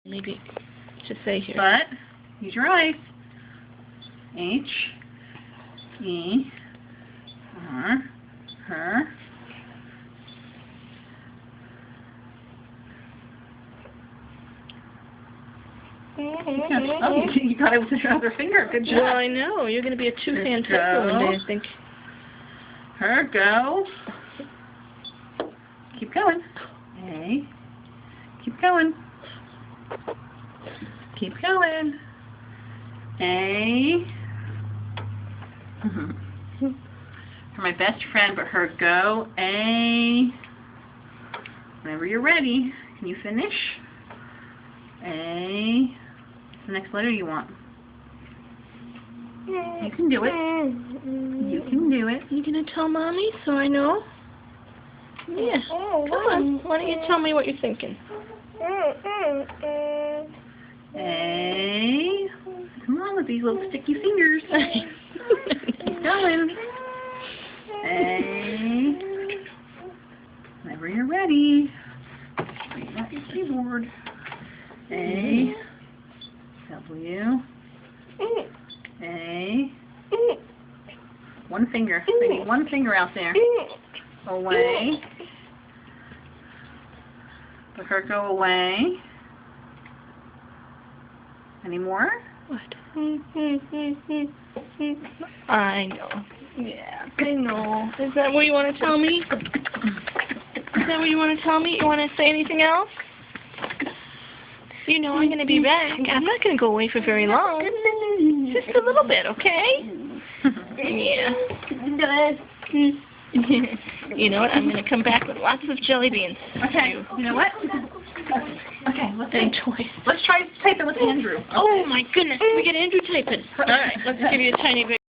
Maybe just say here. But use your eyes. H, E, R, her. Oh, you got it with your other finger. Good job. Well, I know. You're going to be a two-hand typer one day, I think. Her, go. Keep going. A. Keep going. Keep going. A. For my best friend, but her, go. A. Whenever you're ready, can you finish? A. What's the next letter you want? You can do it. You can do it. You going to tell Mommy so I know? Yeah. Come on. Why don't you tell me what you're thinking? A. Come on with these little sticky fingers. Keep going. A. Whenever you're ready. Straighten out your keyboard. A. W. A. One finger. Maybe one finger out there. Away. Let her go away. Any more? What? I know. Yeah, I know. Is that what you want to tell me? Is that what you want to tell me? You want to say anything else? You know I'm going to be back. I'm not going to go away for very long. Just a little bit, okay? Yeah. You know what? I'm going to come back with lots of jelly beans. Okay. You know what? Okay, And toys. let's try to type it with Andrew. Okay. Oh my goodness, we get Andrew typing. All right, let's give you a tiny bit.